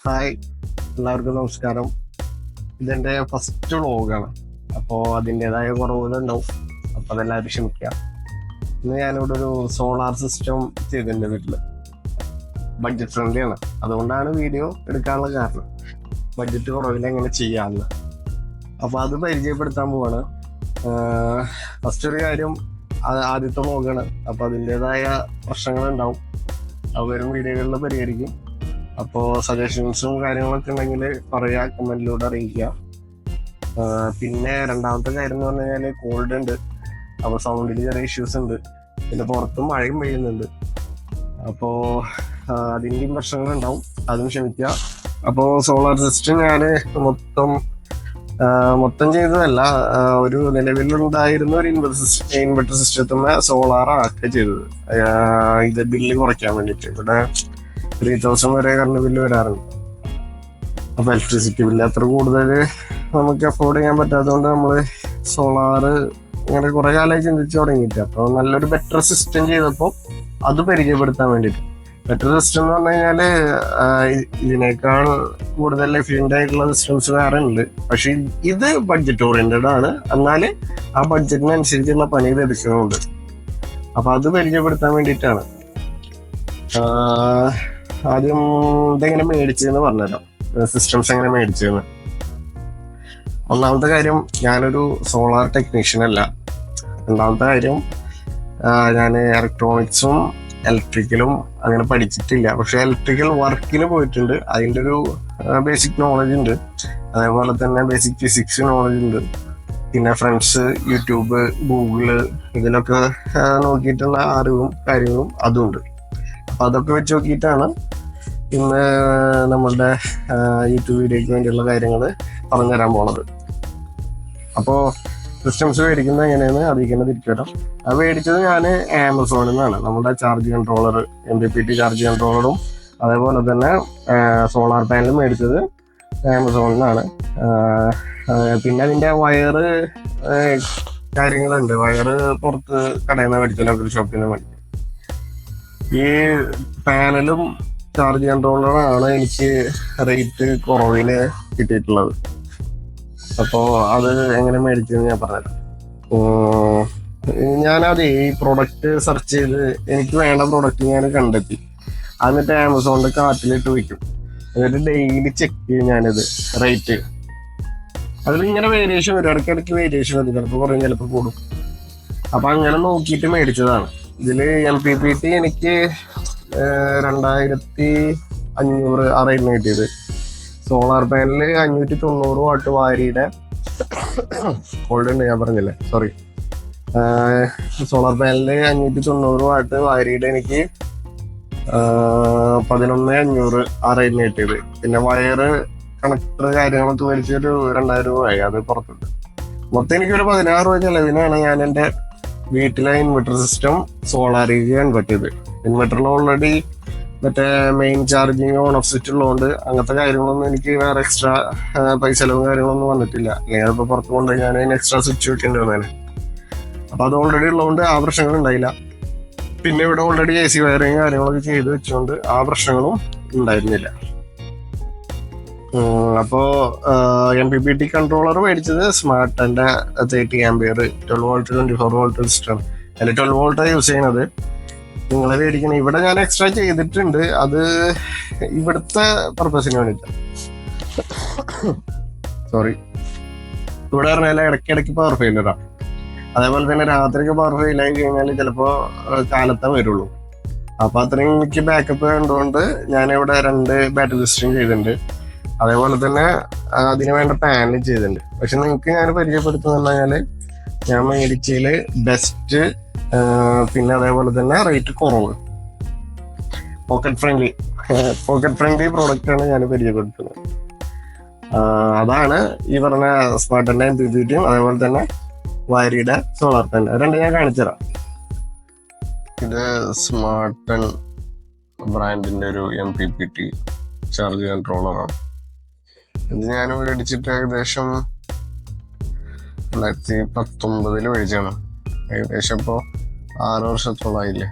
Hi, എല്ലാവർക്കും നമസ്കാരം. ഇതെൻ്റെ ഫസ്റ്റ് വ്ളോഗാണ്. അപ്പോൾ അതിൻ്റെതായ കുറവുകളുണ്ടാവും. അപ്പോൾ അതെല്ലാവരും ക്ഷമിക്കുക. ഇന്ന് ഞാനിവിടെ ഒരു സോളാർ സിസ്റ്റം ചെയ്തിട്ടുണ്ട് വീട്ടിൽ. ബഡ്ജറ്റ് ഫ്രണ്ട്ലി ആണ്, അതുകൊണ്ടാണ് വീഡിയോ എടുക്കാനുള്ള കാരണം. ബഡ്ജറ്റ് കുറവിൽ എങ്ങനെ ചെയ്യാമെന്ന്. അപ്പോൾ അത് പരിചയപ്പെടുത്താൻ പോവാണ്. ഫസ്റ്റ് ഒരു കാര്യം, ആദ്യത്തെ വ്ളോഗാണ്. അപ്പോൾ അതിൻ്റെതായ പ്രശ്നങ്ങളുണ്ടാവും. അത് വരും വീഡിയോകളിൽ പരിഹരിക്കും. അപ്പോൾ സജഷൻസും കാര്യങ്ങളൊക്കെ ഉണ്ടെങ്കിൽ പറയാ, കമന്റിലൂടെ അറിയിക്കുക. പിന്നെ രണ്ടാമത്തെ കാര്യം എന്ന് പറഞ്ഞു കഴിഞ്ഞാൽ കോൾഡ് ഉണ്ട്. അപ്പോൾ സൗണ്ടിൽ ചെറിയ ഇഷ്യൂസ് ഉണ്ട്. പിന്നെ പുറത്തും മഴയും പെയ്യുന്നുണ്ട്. അപ്പോൾ അതിൻ്റെയും പ്രശ്നങ്ങളുണ്ടാവും, അതും ക്ഷമിക്കുക. അപ്പോൾ സോളാർ സിസ്റ്റം ഞാൻ മൊത്തം ചെയ്തതല്ല, ഒരു നിലവിലുണ്ടായിരുന്ന ഒരു ഇൻവെർട്ടർ സിസ്റ്റത്തിന് സോളാർ ആക്കുക ചെയ്തത്. ഇത് ബില്ല് കുറയ്ക്കാൻ വേണ്ടിയിട്ട്. ഇവിടെ 3000 വരെ കറണ്ട് ബില്ല് വരാറുണ്ട്. അപ്പോൾ ഇലക്ട്രിസിറ്റി ബില്ല് അത്ര കൂടുതൽ നമുക്ക് അഫോർഡ് ചെയ്യാൻ പറ്റാത്തതുകൊണ്ട് നമ്മൾ സോളാറ് ഇങ്ങനെ കുറേ കാലമായി ചിന്തിച്ച് തുടങ്ങിയിട്ട്. അപ്പോൾ നല്ലൊരു ബെറ്റർ സിസ്റ്റം ചെയ്തപ്പോൾ അത് പരിചയപ്പെടുത്താൻ വേണ്ടിയിട്ട്. ബെറ്റർ സിസ്റ്റം എന്ന് പറഞ്ഞു കഴിഞ്ഞാൽ ഇതിനേക്കാൾ കൂടുതൽ എഫിഷ്യൻ്റ് ആയിട്ടുള്ള സിസ്റ്റംസ് വേറെ ഉണ്ട്. പക്ഷെ ഇത് ബഡ്ജറ്റ് ഓറിയൻറ്റഡ് ആണ്. എന്നാൽ ആ ബഡ്ജറ്റിനനുസരിച്ചുള്ള പണി ലഭിക്കുന്നുണ്ട്. അപ്പോൾ അത് പരിചയപ്പെടുത്താൻ വേണ്ടിയിട്ടാണ്. ആദ്യം ഇതെങ്ങനെ മേടിച്ചതെന്ന് പറഞ്ഞുതരാം, സിസ്റ്റംസ് എങ്ങനെ മേടിച്ചതെന്ന്. ഒന്നാമത്തെ കാര്യം, ഞാനൊരു സോളാർ ടെക്നീഷ്യൻ അല്ല. രണ്ടാമത്തെ കാര്യം, ഞാൻ ഇലക്ട്രോണിക്സും ഇലക്ട്രിക്കലും അങ്ങനെ പഠിച്ചിട്ടില്ല. പക്ഷെ ഇലക്ട്രിക്കൽ വർക്കിന് പോയിട്ടുണ്ട്. അതിൻ്റെ ഒരു ബേസിക് നോളജ് ഉണ്ട്. അതേപോലെ തന്നെ ബേസിക് ഫിസിക്സ് നോളജ് ഉണ്ട്. പിന്നെ ഫ്രണ്ട്സ്, യൂട്യൂബ്, ഗൂഗിള് ഇതിലൊക്കെ നോക്കിയിട്ടുള്ള അറിവും കാര്യങ്ങളും അതുണ്ട്. അപ്പം അതൊക്കെ വെച്ച് നോക്കിയിട്ടാണ് ഇന്ന് നമ്മളുടെ യൂട്യൂബ് വീഡിയോയ്ക്ക് വേണ്ടിയുള്ള കാര്യങ്ങൾ പറഞ്ഞുതരാൻ പോണത്. അപ്പോൾ സിസ്റ്റംസ് മേടിക്കുന്നത് എങ്ങനെയാണ് അതിലേക്ക് തന്നെ തിരിച്ചു വരാം. അത് മേടിച്ചത് ഞാൻ ആമസോണിൽ നിന്നാണ്. നമ്മുടെ ചാർജ് കൺട്രോളർ, MPPT ചാർജ് കൺട്രോളറും അതേപോലെ തന്നെ സോളാർ പാനലും മേടിച്ചത് ആമസോണിൽ നിന്നാണ്. പിന്നെ അതിൻ്റെ വയറ് കാര്യങ്ങളുണ്ട്. വയറ് പുറത്ത് കടയിൽ നിന്ന് മേടിച്ചില്ല, ഒരു ഷോപ്പിൽ നിന്ന് മേടിച്ചത്. ഈ പാനലും ചാർജ് കൺട്രോളറാണ് എനിക്ക് റേറ്റ് കുറവിന് കിട്ടിയിട്ടുള്ളത്. അപ്പോൾ അത് എങ്ങനെ മേടിച്ചതെന്ന് ഞാൻ പറഞ്ഞുതരാം. ഞാനത് ഈ പ്രൊഡക്റ്റ് സെർച്ച് ചെയ്ത് എനിക്ക് വേണ്ട പ്രൊഡക്റ്റ് ഞാൻ കണ്ടെത്തി. എന്നിട്ട് ആമസോണിൻ്റെ കാർട്ടിലിട്ട് വയ്ക്കും. എന്നിട്ട് ഡെയിലി ചെക്ക് ചെയ്യും ഞാനിത് റേറ്റ്. അതിൽ ഇങ്ങനെ വേരിയേഷൻ വരും, ഇടയ്ക്കിടയ്ക്ക് വേരിയേഷൻ വരും. ചിലപ്പോൾ കുറയും, ചിലപ്പോൾ കൂടും. അപ്പം അങ്ങനെ നോക്കിയിട്ട് മേടിച്ചതാണ്. ഇതിൽ MPPT എനിക്ക് 2500 ആ റേറ്റിന് കിട്ടിയത്. സോളാർ പാനല് 590 വാട്ട് വാരിയുടെ കോൾഡ് ഉണ്ട്, ഞാൻ പറഞ്ഞില്ലേ, സോറി. സോളാർ പാനല് 590 വാട്ട് വാരിയുടെ എനിക്ക് 11,500 ആ റേറ്റിന് കിട്ടിയത്. പിന്നെ വയറ് കണക്ടർ കാര്യങ്ങളൊക്കെ മേടിച്ചൊരു 2000 രൂപയായി. അത് പുറത്തുണ്ട്. മൊത്തം എനിക്കൊരു 16 രൂപ ചെലവിനാണ് ഞാൻ എൻ്റെ വീട്ടിലെ ഇൻവെർട്ടർ സിസ്റ്റം സോളാറിലേക്ക് കൺവേർട്ട് ചെയ്ത്. ഇൻവെർട്ടറിൽ ഓൾറെഡി മറ്റേ main charging on off switch ഉള്ളതുകൊണ്ട് അങ്ങനത്തെ കാര്യങ്ങളൊന്നും എനിക്ക് വേറെ എക്സ്ട്രാ പൈസ ചെലവും കാര്യങ്ങളൊന്നും വന്നിട്ടില്ല. അല്ലെങ്കിൽ അതിപ്പോൾ പുറത്ത് കൊണ്ടുപോയി ഞാൻ അതിന് എക്സ്ട്രാ സ്വിച്ച് വെക്കേണ്ടി വന്നേനെ. അപ്പോൾ അത് ഓൾറെഡി ഉള്ളതുകൊണ്ട് ആ പ്രശ്നങ്ങൾ ഉണ്ടായില്ല. പിന്നെ ഇവിടെ ഓൾറെഡി AC വയറിങ് കാര്യങ്ങളൊക്കെ ചെയ്ത് വെച്ചുകൊണ്ട് ആ പ്രശ്നങ്ങളും ഉണ്ടായിരുന്നില്ല. അപ്പോൾ MPPT കൺട്രോളർ മേടിച്ചത് സ്മാർട്ടിൻ്റെ 30 ആംപിയർ 12 വോൾട്ട് 24 വോൾട്ട് സിസ്റ്റം. അതിൽ 12 വോൾട്ടാണ് യൂസ് ചെയ്യുന്നത്. നിങ്ങൾ മേടിക്കണം. ഇവിടെ ഞാൻ എക്സ്ട്രാ ചെയ്തിട്ടുണ്ട്, അത് ഇവിടുത്തെ പർപ്പസിന് വേണ്ടിയിട്ട്. സോറി, ഇവിടെ പറഞ്ഞാൽ ഇടയ്ക്കിടയ്ക്ക് പവർ ഫെയിലറാണ്. അതേപോലെ തന്നെ രാത്രിക്ക് പവർ ഫെയിലായി കഴിഞ്ഞാൽ ചിലപ്പോൾ കാലത്തേ വരുള്ളൂ. അപ്പോൾ അത്രയും എനിക്ക് ബാക്കപ്പ് വേണ്ടതുകൊണ്ട് ഞാനിവിടെ 2 ബാറ്ററി സിസ്റ്റം ചെയ്തിട്ടുണ്ട്. അതേപോലെ തന്നെ അതിന് വേണ്ട പാനൽ ചെയ്തിട്ടുണ്ട്. പക്ഷെ നിങ്ങൾക്ക് ഞാൻ പരിചയപ്പെടുത്തുന്ന പറഞ്ഞാൽ ഞാൻ മേടിച്ചതിൽ ബെസ്റ്റ്, പിന്നെ അതേപോലെ തന്നെ റേറ്റ് കുറവ്, പോക്കറ്റ് ഫ്രണ്ട്ലി പ്രോഡക്റ്റാണ് ഞാൻ പരിചയപ്പെടുത്തുന്നത്. അതാണ് ഈ പറഞ്ഞ സ്മാർട്ടിൻ്റെ MPPTയും അതേപോലെ തന്നെ വാരിയുടെ സോളാർ പാനൽ. 2 ഞാൻ കാണിച്ചു തരാം. ഇത് സ്മാർട്ടൺ ബ്രാൻഡിൻ്റെ ഒരു MPPT ചാർജ് കൺട്രോളറാണ്. ഇത് ഞാൻ മേടിച്ചിട്ട് ഏകദേശം 2019 മേടിച്ചാണ്. ഏകദേശം ഇപ്പോൾ 6 വർഷത്തോളായില്ലേ.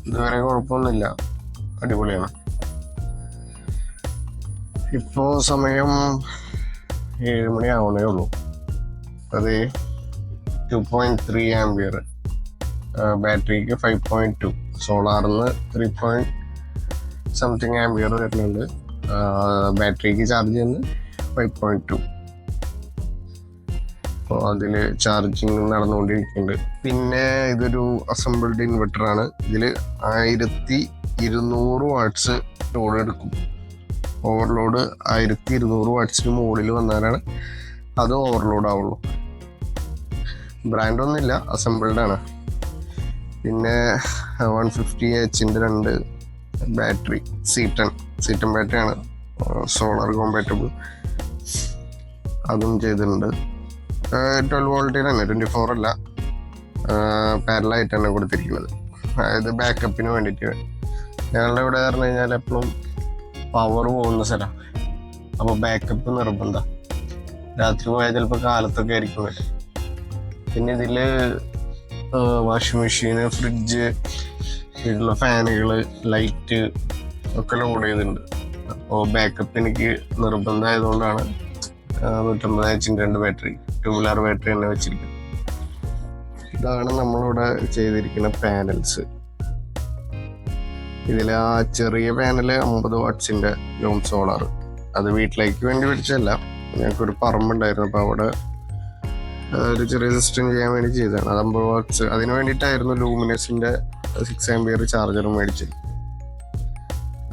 ഇതുവരെ കുഴപ്പമൊന്നുമില്ല, അടിപൊളിയാണ്. ഇപ്പോൾ സമയം 7 മണി ആവണേ ഉള്ളൂ. അത് 2.3 ആംബിയർ, ബാറ്ററിക്ക് 5.2, സോളാറിന് 3 സംതിങ് ആംബിയർ വരുന്നുണ്ട്, ബാറ്ററിക്ക് ചാർജ് ചെയ്യുന്നത് 5.2. അപ്പോൾ അതിൽ ചാർജിങ് നടന്നുകൊണ്ടിരിക്കുന്നുണ്ട്. പിന്നെ ഇതൊരു അസംബിൾഡ് ഇൻവെർട്ടറാണ്. ഇതിൽ 1200 വാട്ട്സ് ലോഡ് എടുക്കും. ഓവർലോഡ് 1200 വാട്ട്സിന് മുകളിൽ വന്നാലാണ് അത് ഓവർലോഡ് ആവുള്ളൂ. ബ്രാൻഡൊന്നുമില്ല, അസംബിൾഡ് ആണ്. പിന്നെ 150H 2 ബാറ്ററി, C10 ബാറ്ററിയാണ്, സോളാർ കോമ്പാറ്റബിൾ, അതും ചെയ്തിട്ടുണ്ട്. 12 വോൾട്ടിന് തന്നെ, 24 അല്ല, പാരലായിട്ട് തന്നെ കൊടുത്തിരിക്കുന്നത്. അതായത് ബാക്കപ്പിന് വേണ്ടിയിട്ട്. ഞങ്ങളുടെ ഇവിടെ പറഞ്ഞു കഴിഞ്ഞാൽ എപ്പോഴും പവർ പോകുന്ന സ്ഥലം, അപ്പോൾ ബാക്കപ്പ് നിർബന്ധം. രാത്രി പോയാൽ ചിലപ്പോൾ കാലത്തൊക്കെ ആയിരിക്കും വരും. പിന്നെ ഇതിൽ വാഷിംഗ് മെഷീന്, ഫ്രിഡ്ജ്, വീട്ടിലുള്ള ഫാനുകൾ, ലൈറ്റ് ഒക്കെ ലോഡ് ചെയ്തിട്ടുണ്ട്. അപ്പോൾ ബാക്കപ്പ് എനിക്ക് നിർബന്ധമായതുകൊണ്ടാണ് 150H 2 ബാറ്ററി, ട്യൂബുലാർ ബാറ്ററി തന്നെ വെച്ചിരിക്കുന്നത്. ഇതാണ് നമ്മളിവിടെ ചെയ്തിരിക്കുന്ന പാനൽസ്. ഇതിൽ ആ ചെറിയ പാനല് 50 വാട്ട്സിന്റെ ലൂം സോളാർ, അത് വീട്ടിലേക്ക് വേണ്ടി മേടിച്ചല്ല, ഞങ്ങൾക്കൊരു പറമ്പുണ്ടായിരുന്നു, അപ്പോൾ അവിടെ ഒരു ചെറിയ സിസ്റ്റം ചെയ്യാൻ വേണ്ടി ചെയ്തതാണ്. അത് 50 വാട്ട്സ്, അതിന് വേണ്ടിയിട്ടായിരുന്നു ലൂമിനസിന്റെ 6 ആംബിയർ ചാർജറും മേടിച്ചത്.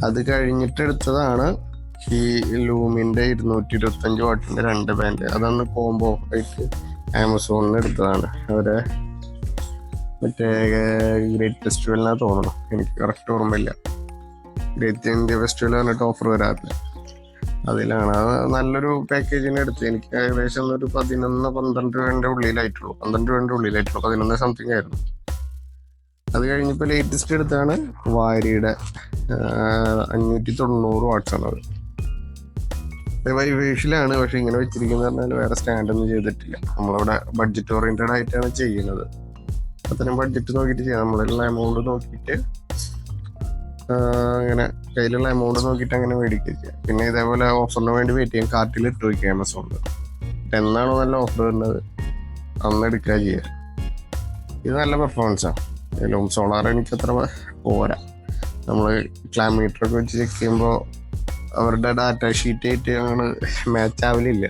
അത് കഴിഞ്ഞിട്ട് എടുത്തതാണ് ഈ ലൂമിന്റെ 225 വാട്ടിന്റെ 2 ബാൻഡ്. അതൊന്ന് കോംബോ ആയിട്ട് ആമസോണിൽ എടുത്തതാണ്. അവരെ മറ്റേ ഗ്രേറ്റ് ഫെസ്റ്റിവലിനാ തോന്നണം, എനിക്ക് കറക്റ്റ് ഓർമ്മയില്ല. ഗ്രേറ്റ് ഇന്ത്യ ഫെസ്റ്റിവൽ പറഞ്ഞിട്ട് ഓഫർ വരാറില്ല, അതിലാണ്. അത് നല്ലൊരു പാക്കേജിന് എടുത്ത് എനിക്ക് ഏകദേശം ഒരു 11-12 രൂപേൻ്റെ ഉള്ളിലായിട്ടുള്ളൂ, 11 സംതിങ് ആയിരുന്നു. അത് കഴിഞ്ഞപ്പോൾ ലേറ്റസ്റ്റ് എടുത്താണ് വാരിയുടെ 590 വാട്ട്സ് ആണ്. അത് വൈഫേഷ്യലാണ്, പക്ഷെ ഇങ്ങനെ വെച്ചിരിക്കുന്നത് പറഞ്ഞാൽ വേറെ സ്റ്റാൻഡൊന്നും ചെയ്തിട്ടില്ല. നമ്മളവിടെ ബഡ്ജറ്റ് ഓറിയന്റഡ് ആയിട്ടാണ് ചെയ്യുന്നത്. അത്രയും ബഡ്ജറ്റ് നോക്കിയിട്ട് ചെയ്യാം, നമ്മളുള്ള എമൗണ്ട് നോക്കിയിട്ട് അങ്ങനെ കയ്യിലുള്ള എമൗണ്ട് നോക്കിയിട്ട് അങ്ങനെ മേടിക്കുക ചെയ്യാം. പിന്നെ ഇതേപോലെ ഓഫറിന് വേണ്ടി വെയിറ്റ് ചെയ്യാം, കാർട്ടിൽ ഇട്ട് വയ്ക്കുക ആമസോണിൽ. എന്നാണോ നല്ല ഓഫർ വരുന്നത് അന്ന് എടുക്കുക ചെയ്യുക. ഇത് നല്ല പെർഫോമൻസാണ്. ലൂം സോളാർ എനിക്കത്ര പോരാ. നമ്മൾ ക്ലാമീറ്ററൊക്കെ വെച്ച് ചെക്ക് ചെയ്യുമ്പോൾ അവരുടെ ഡാറ്റ ഷീറ്റ് ആയിട്ട് അങ്ങനെ മാച്ച് ആവലില്ല.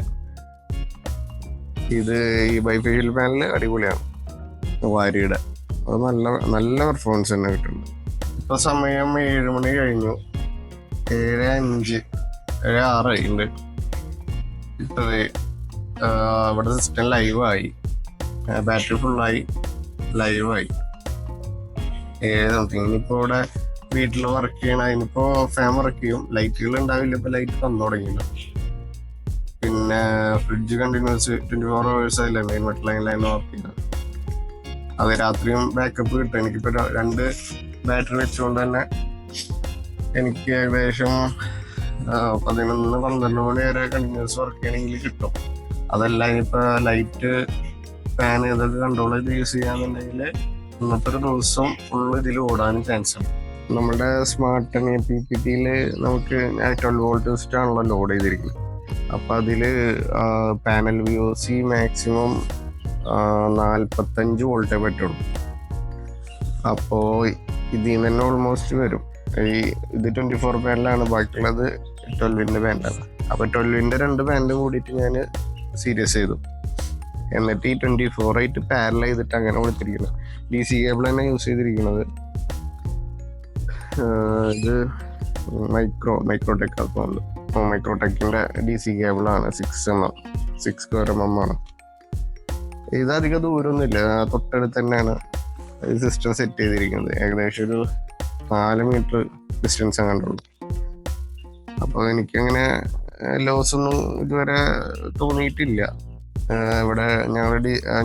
ഇത് ഈ ബൈഫേഷ്യൽ പാനൽ അടിപൊളിയാണ്, വാരിയുടെ. അത് നല്ല പെർഫോമൻസ് തന്നെ കിട്ടുന്നുണ്ട്. ഇപ്പോൾ സമയം 7 മണി കഴിഞ്ഞു, 7:05, 7:06 ഉണ്ട്. ഇപ്പത് ഇവിടെ സിസ്റ്റം ലൈവായി, ബാറ്ററി ഫുള്ളായി, ലൈവായി. സംതിങ് ഇനിയിപ്പോൾ ഇവിടെ വീട്ടിൽ വർക്ക് ചെയ്യണം. അതിനിപ്പോൾ ഫാൻ വർക്ക് ചെയ്യും, ലൈറ്റുകൾ ഉണ്ടാവില്ല, ഇപ്പോൾ ലൈറ്റ് വന്നു തുടങ്ങിയില്ല. പിന്നെ ഫ്രിഡ്ജ് കണ്ടിന്യൂസ് 24 hours ആയില്ല ഇൻവെർട്ടർ ലൈനിലാണ് വർക്ക് ചെയ്യുന്നത്. അത് രാത്രിയും ബാക്കപ്പ് കിട്ടും. എനിക്കിപ്പോൾ 2 ബാറ്ററി വെച്ചുകൊണ്ട് തന്നെ എനിക്ക് ഏകദേശം 11-12 മണി വരെ കണ്ടിന്യൂസ് വർക്ക് ചെയ്യണമെങ്കിൽ കിട്ടും. അതല്ല ഇനിയിപ്പോൾ ലൈറ്റ്, ഫാൻ ഇതൊക്കെ കൺട്രോൾ ചെയ്ത് യൂസ് ചെയ്യാന്നുണ്ടെങ്കിൽ ഇന്നത്തെ ഒരു ദിവസം ഫുള്ള് ഇതിൽ ഓടാനും ചാൻസ് ഉണ്ട്. നമ്മുടെ സ്മാർട്ട് PPTയിൽ നമുക്ക് 12 വോൾട്ട് സിസ്റ്റമാണല്ലോ ലോഡ് ചെയ്തിരിക്കുന്നത്. അപ്പം അതിൽ പാനൽ VOC മാക്സിമം 45 വോൾട്ടേ പറ്റുള്ളൂ. അപ്പോൾ ഇതിൽ നിന്ന് തന്നെ ഓൾമോസ്റ്റ് വരും. ഇത് 24 പാനലാണ്, ബാക്കിയുള്ളത് 12 പാനലാണ്. അപ്പോൾ 12 2 പാനൽ കൂടിയിട്ട് ഞാൻ സീരിയസ് ചെയ്തു. എന്നിട്ട് ഈ 24 പാരൽ ചെയ്തിട്ട് അങ്ങനെ കൊടുത്തിരിക്കുന്നത്. DC കേബിൾ തന്നെ യൂസ് ചെയ്തിരിക്കുന്നത്. ഇത് മൈക്രോടെക് ആക്കുന്നുണ്ട്. മൈക്രോടെക്കിൻ്റെ DC കേബിളാണ്, 6mm ആണ്. ഇത് അധികം ദൂരമൊന്നുമില്ല, തൊട്ടടുത്ത് തന്നെയാണ് സിസ്റ്റം സെറ്റ് ചെയ്തിരിക്കുന്നത്. ഏകദേശം ഒരു 4 മീറ്റർ ഡിസ്റ്റൻസ് കണ്ടുള്ളൂ. അപ്പോൾ എനിക്കങ്ങനെ ലോസ് ഒന്നും ഇതുവരെ തോന്നിയിട്ടില്ല. ഇവിടെ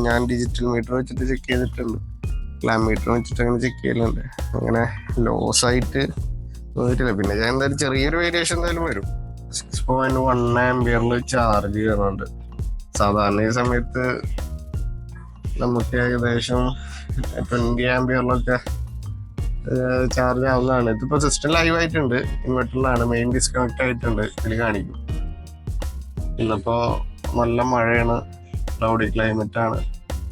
ഞാൻ ഡിജിറ്റൽ മീറ്റർ വെച്ചിട്ട് ചെക്ക് ചെയ്തിട്ടുണ്ട്, മീറ്റർ വെച്ചിട്ട് അങ്ങനെ ചെക്ക് ചെയ്യലുണ്ട്. അങ്ങനെ ലോസ് ആയിട്ട് തോന്നിയിട്ടില്ല. പിന്നെ ഞാൻ എന്തായാലും ചെറിയൊരു വേരിയേഷൻ എന്തായാലും വരും. 6.1 ആംബിയറിൽ ചാർജ് ചെയ്യുന്നുണ്ട്. സാധാരണ ഈ സമയത്ത് നമുക്ക് ഏകദേശം 20 ആംബിയറിലൊക്കെ ചാർജ് ആവുന്നതാണ്. ഇതിപ്പോ സിസ്റ്റം ലൈവ് ആയിട്ടുണ്ട്, ഇൻവെർട്ടറിലാണ്, മെയിൻ ഡിസ്കണക്ട് ആയിട്ടുണ്ട്, ഇതിൽ കാണിക്കും. ഇന്നിപ്പോ നല്ല മഴയാണ്, ക്ലൗഡി ക്ലൈമറ്റ് ആണ്,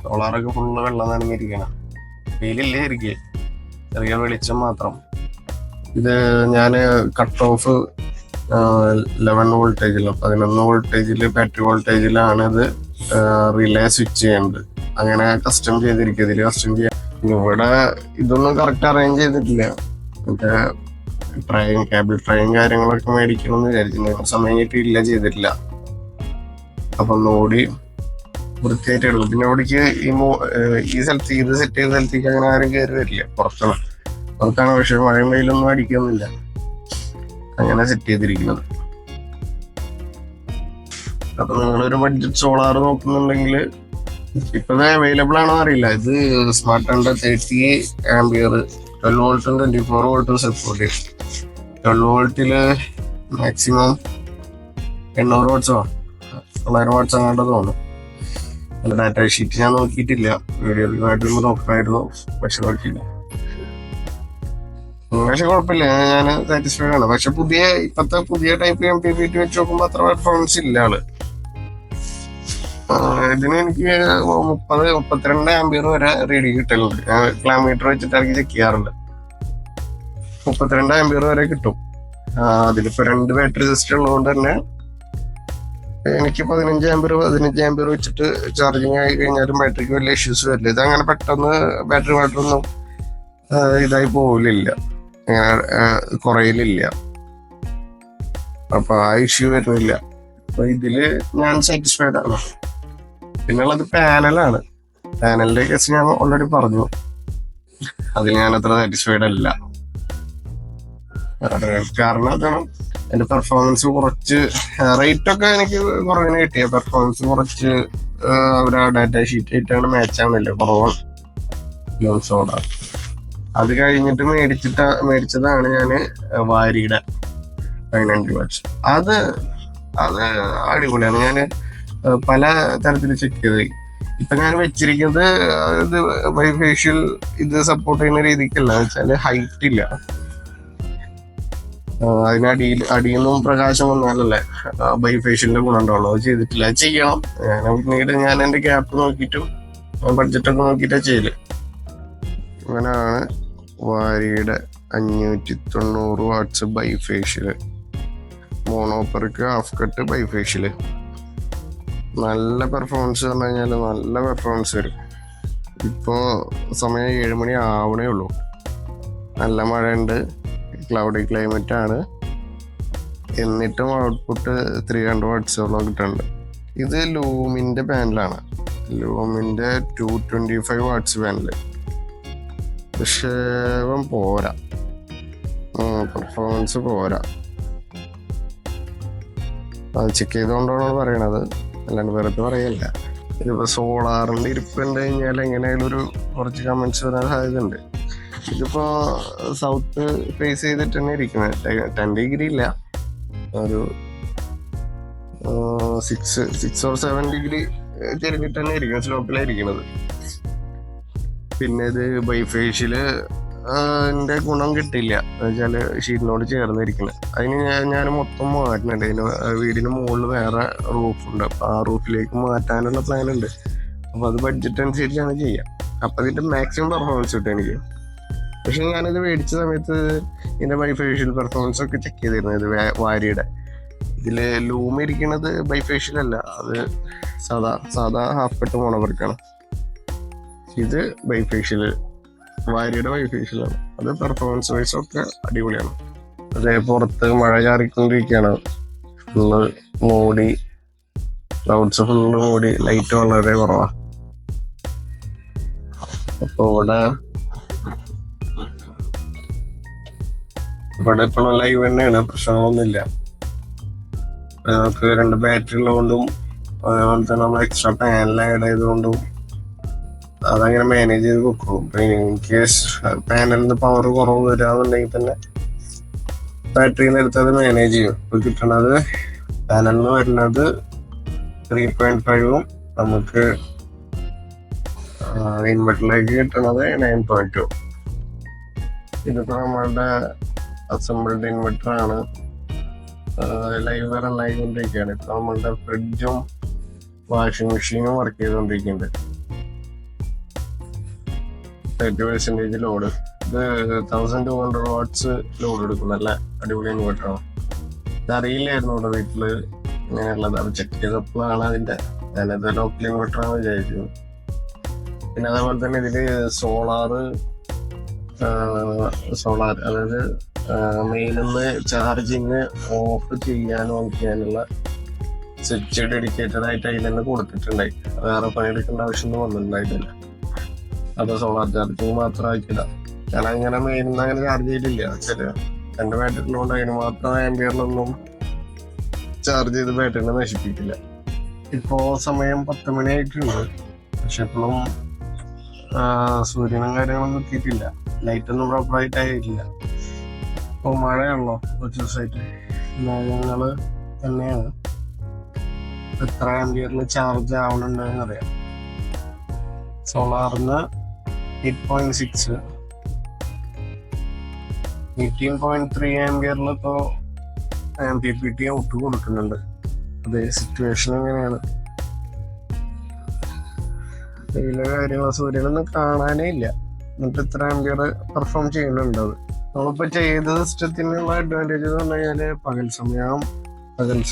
സോളാറൊക്കെ ഫുള്ള് വെള്ളം നനഞ്ഞിരിക്കണം. വെയിലില്ലേ ഇരിക്കേ, ചെറിയ വെളിച്ചം മാത്രം. ഇത് ഞാൻ കട്ട് ഓഫ് 11 വോൾട്ടേജിലും 11 വോൾട്ടേജിൽ ബാറ്ററി വോൾട്ടേജിലാണ് ഇത് റിലേ സ്വിച്ച് ചെയ്യേണ്ടത്. അങ്ങനെ കസ്റ്റം ചെയ്തിരിക്കും. ഇതിൽ കസ്റ്റം ചെയ്യാൻ ഇവിടെ ഇതൊന്നും കറക്റ്റ് അറേഞ്ച് ചെയ്തിട്ടില്ല. മറ്റേ ട്രൈയും കേബിൾ ട്രൈയും കാര്യങ്ങളൊക്കെ മേടിക്കണമെന്ന് വിചാരിച്ചിട്ടുണ്ടായിരുന്നു, സമയം കിട്ടിയില്ല, ചെയ്തിട്ടില്ല. അപ്പൊ ഒന്നുകൂടി വൃത്തിയായിട്ട് എടുക്കും. പിന്നെ ഇവിടേക്ക് ഈ സ്ഥലത്ത് ഇത് സെറ്റ് ചെയ്ത സ്ഥലത്തേക്ക് അങ്ങനെ ആരും കയറി വരില്ല, പുറത്താണ്. പക്ഷെ മഴയും വെയിലൊന്നും അടിക്കൊന്നുമില്ല, അങ്ങനെ സെറ്റ് ചെയ്തിരിക്കുന്നത്. അപ്പൊ നിങ്ങളൊരു ബഡ്ജറ്റ് സോളാർ നോക്കുന്നുണ്ടെങ്കിൽ ഇപ്പൊ അവൈലബിൾ ആണോ അറിയില്ല. ഇത് സ്മാർട്ട് 30 ആംപിയർ 12 വോൾട്ടും 24 വോൾട്ടും സപ്പോർട്ട് ചെയ്യും. 12 വോൾട്ടില് മാക്സിമം 800 വാട്ട്സോ 900 വാട്ട്സ് അങ്ങാണ്ട് തോന്നും. ഡാറ്റ ഷീറ്റ് ഞാൻ നോക്കിയിട്ടില്ല, വീഡിയോമായിട്ട് നോക്കായിരുന്നു, പക്ഷെ നോക്കിയില്ല. പക്ഷെ കുഴപ്പമില്ല, ഞാൻ സാറ്റിസ്ഫൈഡ് ആണ്. പക്ഷെ ഇപ്പത്തെ പുതിയ ടൈപ്പ് MPPT വെച്ച് നോക്കുമ്പോൾ അത്ര പെർഫോമൻസ് ഇല്ല ആള്. ഇതിന് എനിക്ക് 32 ആംപിയർ വരെ റീഡിങ് കിട്ടലുണ്ട്. ഞാൻ കിലോമീറ്റർ വെച്ചിട്ടായിരിക്കും ചെക്ക് ചെയ്യാറുണ്ട്. 32 ആംപിയർ വരെ കിട്ടും. അതിലിപ്പോ 2 ബാറ്ററി സിസ്റ്റം ഉള്ളതുകൊണ്ട് തന്നെ എനിക്ക് 15 ആംപിയർ വെച്ചിട്ട് ചാർജിങ് ആയി കഴിഞ്ഞാലും ബാറ്ററിക്ക് വലിയ ഇഷ്യൂസ് വരില്ല. ഇതങ്ങനെ പെട്ടെന്ന് ബാറ്ററി വാട്ടറൊന്നും ഇതായി പോലില്ല, കുറയിലില്ല. അപ്പൊ ആ ഇഷ്യൂ വരുന്നില്ല. അപ്പൊ ഇതില് ഞാൻ സാറ്റിസ്ഫൈഡ് ആണ്. പിന്നുള്ളത് പാനലാണ്. പാനലിന്റെ കേസ് ഞാൻ ഓൾറെഡി പറഞ്ഞു, അതിൽ ഞാൻ അത്ര സാറ്റിസ്ഫൈഡ് അല്ല. കാരണം അതാണ്, എന്റെ പെർഫോമൻസ് കുറച്ച് റേറ്റ് ഒക്കെ എനിക്ക് കുറവിന് കിട്ടിയ പെർഫോമൻസ് കുറച്ച് അവരാ ഡാറ്റ ഷീറ്റ് ആയിട്ടാണ് മാച്ച് ആവുന്നില്ല, കുറവാണ് സോളാർ. അത് കഴിഞ്ഞിട്ട് മേടിച്ചതാണ് ഞാൻ വാരിയുടെ 990 വാട്ട്സ്. അത് അടിപൊളിയാണ്. ഞാൻ പല തരത്തിൽ ചെക്ക് ചെയ്ത്. ഇപ്പൊ ഞാൻ വെച്ചിരിക്കുന്നത് ഇത് ബൈഫേഷ്യൽ ഇത് സപ്പോർട്ട് ചെയ്യുന്ന രീതിക്കല്ല, വെച്ചാല് ഹൈറ്റ് ഇല്ല. അടിയിൽ നിന്നും പ്രകാശം വന്നാലല്ലേ ബൈഫേഷ്യലിന്റെ ഗുണം ഉണ്ടാവുള്ളൂ. അത് ചെയ്തിട്ടില്ല, അത് ചെയ്യണം. പിന്നീട് ഞാൻ എന്റെ ഗ്യാപ്പ് നോക്കിയിട്ടും ബഡ്ജറ്റൊക്കെ നോക്കിയിട്ടാ ചെയ്യല്. ഇവനാണ് വാരിയുടെ 590 വാട്ട്സ് ബൈഫേഷ്യല്, മോണോപ്പർക്ക് ഹാഫ് കട്ട് ബൈഫേഷ്യല്. നല്ല പെർഫോമൻസ് പറഞ്ഞു കഴിഞ്ഞാൽ നല്ല പെർഫോമൻസ് വരും. ഇപ്പോ സമയം 7 മണി ആവണേ ഉള്ളൂ, നല്ല മഴയുണ്ട്, ക്ലൗഡി ക്ലൈമറ്റ് ആണ്. എന്നിട്ടും ഔട്ട്പുട്ട് 300 വാട്ട്സോളം കിട്ടുന്നുണ്ട്. ഇത് ലൂമിന്റെ പാനലാണ്, ലൂമിന്റെ 225 വാട്ട്സ് പാനല്. പക്ഷേ പോരാ, പെർഫോമൻസ് പോരാ. അത് ചെക്ക് ചെയ്തുകൊണ്ടാണ് പറയണത്, അല്ലാണ്ട് വെറുതെ പറയല്ല. ഇതിപ്പോ സോളാറിന്റെ ഇരിപ്പ് കണ്ടു കഴിഞ്ഞാൽ എങ്ങനെയായാലും കുറച്ച് കമന്റ്സ് വരാൻ സാധ്യതയുണ്ട്. ഇതിപ്പോ സൗത്ത് ഫേസ് ചെയ്തിട്ട് തന്നെ ഇരിക്കുന്നത്, 10 ഡിഗ്രി ഇല്ല, ഒരു 6 or 7 ഡിഗ്രി തിരിഞ്ഞിട്ട് തന്നെ ഇരിക്കും, സ്ലോപ്പിലായിരിക്കണത്. പിന്നെ ഇത് ബൈഫേഷ്യല് ന്റെ ഗുണം കിട്ടില്ല, എന്നുവെച്ചാല് ഷീറ്റിനോട് ചേർന്നിരിക്കുന്നത്. അതിന് ഞാൻ മൊത്തം മാറ്റുന്നുണ്ട്. അതിന് വീടിന് മുകളിൽ വേറെ റൂഫുണ്ട്, അപ്പൊ ആ റൂഫിലേക്ക് മാറ്റാനുള്ള പ്ലാൻ ഉണ്ട്. അപ്പൊ അത് ബഡ്ജറ്റ് അനുസരിച്ചാണ് ചെയ്യുക. അപ്പൊ അതിന്റെ മാക്സിമം പെർഫോമൻസ് കിട്ടും എനിക്ക്. പക്ഷെ ഞാനിത് മേടിച്ച സമയത്ത് ഇതിന്റെ ബൈഫേഷ്യൽ പെർഫോമൻസ് ഒക്കെ ചെക്ക് ചെയ്തിരുന്നു. ഇത് വാരിയുടെ ഇതില് ലൂം ഇരിക്കുന്നത് ബൈഫേഷ്യൽ അല്ല, അത് സാധാ ഹാഫ് കട്ട് മോണോവർക്കാണ്. ഇത് ബൈഫേഷ്യൽ, വാരിയുടെ ബൈഫേഷ്യലാണ്. അത് പെർഫോമൻസ് വൈസ് ഒക്കെ അടിപൊളിയാണ്. അതേ പുറത്ത് മഴ ചാറിക്കൊണ്ടിരിക്കുകയാണ്, ഫുള്ള് മൂടി, ക്ലൗഡ്സ് ഫുള്ള് മൂടി, ലൈറ്റ് വളരെ കുറവാ. അപ്പൊ ഇവിടെ ഇപ്പോഴും ലൈവ് തന്നെയാണ്, പ്രശ്നങ്ങളൊന്നുമില്ല. നമുക്ക് 2 ബാറ്ററി ഉള്ളതുകൊണ്ടും അതേപോലെ തന്നെ നമ്മൾ എക്സ്ട്രാ പാനൽ ആഡ് ചെയ്തുകൊണ്ടും അതങ്ങനെ മാനേജ് ചെയ്ത് വെക്കും. ഇൻ കേസ് പാനലിൽ നിന്ന് പവർ കുറവ് വരാന്നുണ്ടെങ്കിൽ തന്നെ ബാറ്ററിയിൽ നിന്ന് എടുത്ത് അത് മാനേജ് ചെയ്യും. ഇപ്പൊ കിട്ടണത് പാനലിൽ നിന്ന് വരുന്നത് 3.5ഉം നമുക്ക് ഇൻവെർട്ടറിലേക്ക് കിട്ടണത് 9.2. ഇതിപ്പോ നമ്മളുടെ അസംബിൾഡ് ഇൻവെർട്ടർ ആണ്. ലൈവ് റൺ ആയിക്കൊണ്ടിരിക്കുകയാണ്. ഇപ്പൊ നമ്മളുടെ ഫ്രിഡ്ജും വാഷിംഗ് മെഷീനും വർക്ക് ചെയ്തുകൊണ്ടിരിക്കുന്നുണ്ട്. 30% ലോഡ്. ഇത് 1200 വാട്ട്സ് ലോഡ് എടുക്കും. നല്ല അടിപൊളി ഇൻവെർട്ടറാണ്. ഇതറിയില്ലായിരുന്നു ഇവിടെ വീട്ടില് ഇങ്ങനെയുള്ളത്. അത് ചെക്ക് ചെയ്തപ്പോഴാണ് ഞാനത് ലോക്കൽ ഇൻവെർട്ടറാണ് വിചാരിച്ചത്. പിന്നെ അതേപോലെ തന്നെ ഇതില് സോളാർ അതായത് മെയിനിന്ന് ചാർജിങ് ഓഫ് ചെയ്യാനും ഓൺ ചെയ്യാനുള്ള സ്വിച്ച് ഡെഡിക്കേറ്റഡ് ആയിട്ട് അതിൽ തന്നെ കൊടുത്തിട്ടുണ്ടായി. വേറെ പണിയെടുക്കേണ്ട ആവശ്യമൊന്നും വന്നിട്ടുണ്ടായിട്ടില്ല. അത് സോളാർ ചാർജിങ് മാത്രം ആക്കിയില്ല. ഞാൻ അങ്ങനെ മെയിനിന്ന് അങ്ങനെ ചാർജ് ചെയ്തിട്ടില്ല. ചില 2 ബാറ്ററികളുണ്ട്. അതിന് മാത്രം ആംബിയറിലൊന്നും ചാർജ് ചെയ്ത് ബാറ്ററിനെ നശിപ്പിക്കില്ല. ഇപ്പോ സമയം 10 മണി ആയിട്ടുണ്ട്. പക്ഷെ ഇപ്പോഴും സൂര്യനും കാര്യങ്ങളൊന്നും എത്തിയിട്ടില്ല. ലൈറ്റൊന്നും പ്രോപ്പറായിട്ട് ആയിട്ടില്ല. ഇപ്പോൾ മഴയാണല്ലോ കുറച്ച് ദിവസമായിട്ട്. മേഘങ്ങള് തന്നെയാണ്. എത്ര ആംബിയറിൽ ചാർജ് ആവണുണ്ടെന്ന് അറിയാം. സോളാറിന് 8.6, 18.3 ആംബിയറിൽ ഇപ്പോൾ MPPT ഔട്ട് കൊടുക്കുന്നുണ്ട്. അതേ സിറ്റുവേഷൻ എങ്ങനെയാണ്? ഇതിലെ കാര്യങ്ങൾ സൂര്യനൊന്നും കാണാനേ ഇല്ല. എന്നിട്ട് ഇത്ര ആംബിയർ പെർഫോം ചെയ്യുന്നുണ്ട്. അത് നമ്മളിപ്പോൾ ചെയ്ത സിസ്റ്റത്തിനുള്ള അഡ്വാൻറ്റേജ് എന്ന് പറഞ്ഞു കഴിഞ്ഞാൽ പകൽ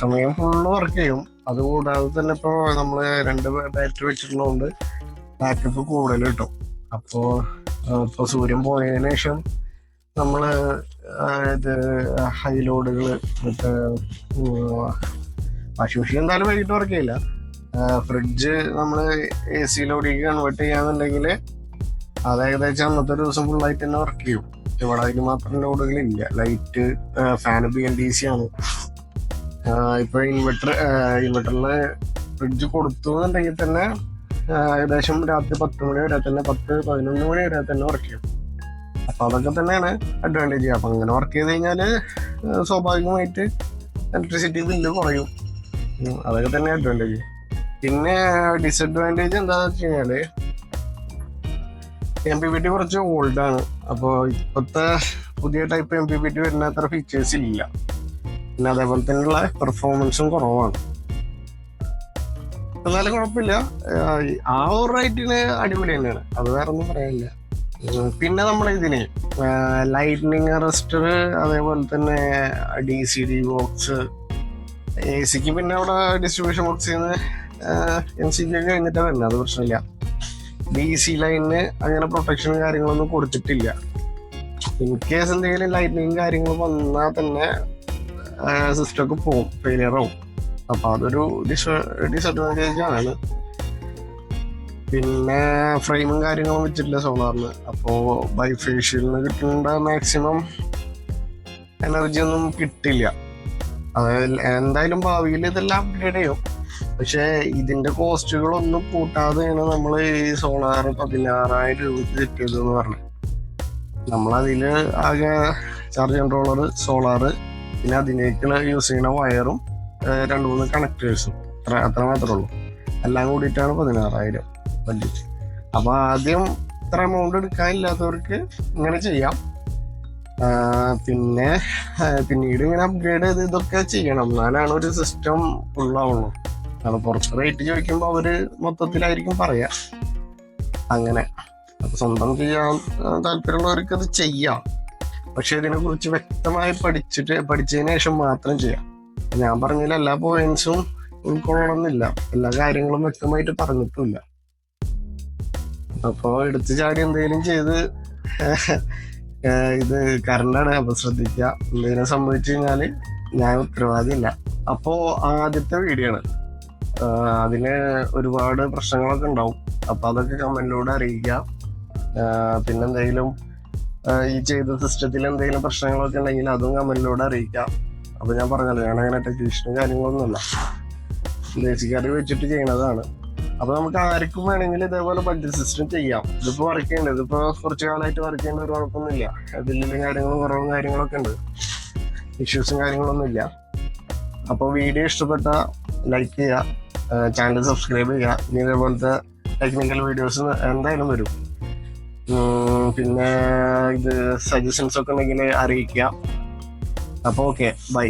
സമയം ഫുള്ള് വർക്ക് ചെയ്യും. അതുകൂടാതെ തന്നെ ഇപ്പോൾ നമ്മൾ 2 ബാറ്ററി വെച്ചിട്ടുള്ളതുകൊണ്ട് ബാക്കപ്പ് കൂടുതൽ കിട്ടും. ഇപ്പോൾ സൂര്യൻ പോയതിനു ശേഷം നമ്മൾ ഇത് ഹൈ ലോഡുകൾ മറ്റേ വാഷിംഗ് മെഷീൻ എന്തായാലും വൈകിട്ട് വർക്ക് ചെയ്യില്ല. ഫ്രിഡ്ജ് നമ്മൾ AC ലോഡിലേക്ക് കൺവേർട്ട് ചെയ്യാന്നുണ്ടെങ്കിൽ അത് ഏകദേശം അന്നത്തെ ഒരു ദിവസം ഫുള്ളായിട്ട് തന്നെ വർക്ക് ചെയ്യും. ഇവിടെ അതിന് മാത്രം ലോഡുകളില്ല. ലൈറ്റ്, ഫാൻ BLDC ആണ്. ഇപ്പൊ ഇൻവെർട്ടറിൽ ഫ്രിഡ്ജ് കൊടുത്തു എന്നുണ്ടെങ്കിൽ തന്നെ ഏകദേശം രാത്രി 10 മണി വരെ തന്നെ 10-11 മണി വരെ തന്നെ വർക്ക് ചെയ്യും. അപ്പൊ അതൊക്കെ തന്നെയാണ് അഡ്വാൻറ്റേജ്. അപ്പൊ അങ്ങനെ വർക്ക് ചെയ്ത് കഴിഞ്ഞാൽ സ്വാഭാവികമായിട്ട് ഇലക്ട്രിസിറ്റി ബില്ല് കുറയും. അതൊക്കെ തന്നെ അഡ്വാൻറ്റേജ്. പിന്നെ ഡിസഡ്വാൻറ്റേജ് എന്താണെന്ന് വെച്ച് കഴിഞ്ഞാല് MPPT കുറച്ച് ഓൾഡാണ്. അപ്പോൾ ഇപ്പോഴത്തെ പുതിയ ടൈപ്പ് MPPT വരുന്ന അത്ര ഫീച്ചേഴ്സ് ഇല്ല. പിന്നെ അതേപോലെ തന്നെയുള്ള പെർഫോമൻസും കുറവാണ്. എന്നാലും കുഴപ്പമില്ല. ആ ഒരു റേറ്റിന് അടിപൊളി തന്നെയാണ്. അത് വേറെ ഒന്നും പറയാനില്ല. പിന്നെ നമ്മളെ ഇതിന് ലൈറ്റ്നിങ് അറസ്റ്റർ, അതേപോലെ തന്നെ DCD ബോക്സ്, AC-ക്ക് പിന്നെ അവിടെ ഡിസ്ട്രിബ്യൂഷൻ ബോക്സിൽ നിന്ന് MCB കഴിഞ്ഞിട്ടാണ് വരുന്നത്. അത് പ്രശ്നമില്ല. DC ലൈനിന് അങ്ങനെ പ്രൊട്ടക്ഷനും കാര്യങ്ങളൊന്നും കൊടുത്തിട്ടില്ല. ഇൻ കേസ് എന്തെങ്കിലും ലൈറ്റ്നിങ് കാര്യങ്ങൾ വന്നാൽ തന്നെ സിസ്റ്റമൊക്കെ പോവും, ഫെയിലിയർ ആവും. അപ്പൊ അതൊരു ഡിസഡ്വാൻറ്റേജ് ആണ്. പിന്നെ ഫ്രെയിമും കാര്യങ്ങളും വെച്ചിട്ടില്ല സോളാറിന്. അപ്പോൾ ബൈഫേഷ്യലിന് കിട്ടേണ്ട മാക്സിമം എനർജി ഒന്നും കിട്ടില്ല. അതായത് എന്തായാലും ഭാവിയിൽ ഇതെല്ലാം അപ്ഗ്രേഡ് ചെയ്യും. പക്ഷെ ഇതിന്റെ കോസ്റ്റുകളൊന്നും കൂട്ടാതെയാണ് നമ്മൾ ഈ സോളാർ 16,000 രൂപയ്ക്ക് സെറ്റ് ചെയ്തതെന്ന് പറഞ്ഞു. നമ്മളതില് ആകെ ചാർജ് കൺട്രോളർ, സോളാറ്, പിന്നെ അതിലേക്ക് യൂസ് ചെയ്യുന്ന വയറും 2-3 കണക്ടേഴ്സും അത്ര മാത്രമേ ഉള്ളൂ. എല്ലാം കൂടിയിട്ടാണ് 16,000 ബഡ്ജറ്റ്. അപ്പൊ ആദ്യം ഇത്ര എമൗണ്ട് എടുക്കാനില്ലാത്തവർക്ക് ഇങ്ങനെ ചെയ്യാം. പിന്നെ പിന്നീട് ഇങ്ങനെ അപ്ഗ്രേഡ് ചെയ്ത് ഇതൊക്കെ ചെയ്യണം. എന്നാലാണ് ഒരു സിസ്റ്റം ഫുള്ളാവുള്ളൂ. അത് പുറത്ത് റേറ്റ് ചോദിക്കുമ്പോൾ അവര് മൊത്തത്തിലായിരിക്കും പറയാ. അങ്ങനെ അപ്പൊ സ്വന്തം ചെയ്യാൻ താല്പര്യമുള്ളവർക്ക് അത് ചെയ്യാം. പക്ഷെ ഇതിനെ കുറിച്ച് വ്യക്തമായി പഠിച്ചതിന് ശേഷം മാത്രം ചെയ്യാം. ഞാൻ പറഞ്ഞതിൽ എല്ലാ പോയിന്റ്സും ഉൾക്കൊള്ളണമെന്നില്ല. എല്ലാ കാര്യങ്ങളും വ്യക്തമായിട്ട് പറഞ്ഞിട്ടില്ല. അപ്പൊ എടുത്തു ചാടി എന്തെങ്കിലും ചെയ്ത് ഇത് കറണ്ടാണ്. അപ്പൊ ശ്രദ്ധിക്കുക. എന്തെങ്കിലും സംഭവിച്ചു കഴിഞ്ഞാല് ഞാൻ ഉത്തരവാദിയില്ല. അപ്പോ ആദ്യത്തെ വീഡിയോ ആണ്. അതിന് ഒരുപാട് പ്രശ്നങ്ങളൊക്കെ ഉണ്ടാവും. അപ്പൊ അതൊക്കെ കമന്റിലൂടെ അറിയിക്കുക. പിന്നെന്തെങ്കിലും ഈ ചെയ്ത സിസ്റ്റത്തിൽ എന്തെങ്കിലും പ്രശ്നങ്ങളൊക്കെ ഉണ്ടെങ്കിൽ അതും കമന്റിലൂടെ അറിയിക്കാം. അപ്പൊ ഞാൻ പറഞ്ഞല്ലോ, ഞാനങ്ങനെ ടെക്നീഷ്യനും കാര്യങ്ങളൊന്നുമല്ല, ബേസിക്കായിട്ട് വെച്ചിട്ട് ചെയ്യണതാണ്. അപ്പൊ നമുക്ക് ആർക്കും വേണമെങ്കിൽ ഇതേപോലെ ബഡ്ജറ്റ് സിസ്റ്റം ചെയ്യാം. ഇതിപ്പോ വർക്ക് ചെയ്യേണ്ടത്, ഇതിപ്പോ കുറച്ചു കാലമായിട്ട് വർക്ക് ചെയ്യേണ്ട ഒരു കുഴപ്പമൊന്നുമില്ല. ബില്ലിന്റെ കാര്യങ്ങളും കുറവും കാര്യങ്ങളൊക്കെ ഉണ്ട്, ഇഷ്യൂസും കാര്യങ്ങളൊന്നും ഇല്ല. അപ്പോൾ വീഡിയോ ഇഷ്ടപ്പെട്ട ലൈക്ക് ചെയ്യുക, ചാനൽ സബ്സ്ക്രൈബ് ചെയ്യുക. ഇനി ഇതേപോലത്തെ ടെക്നിക്കൽ വീഡിയോസ് എന്തായാലും വരും. പിന്നെ ഇത് സജഷൻസ് ഒക്കെ ഉണ്ടെങ്കിൽ അറിയിക്കുക. അപ്പോൾ ഓക്കെ, ബൈ.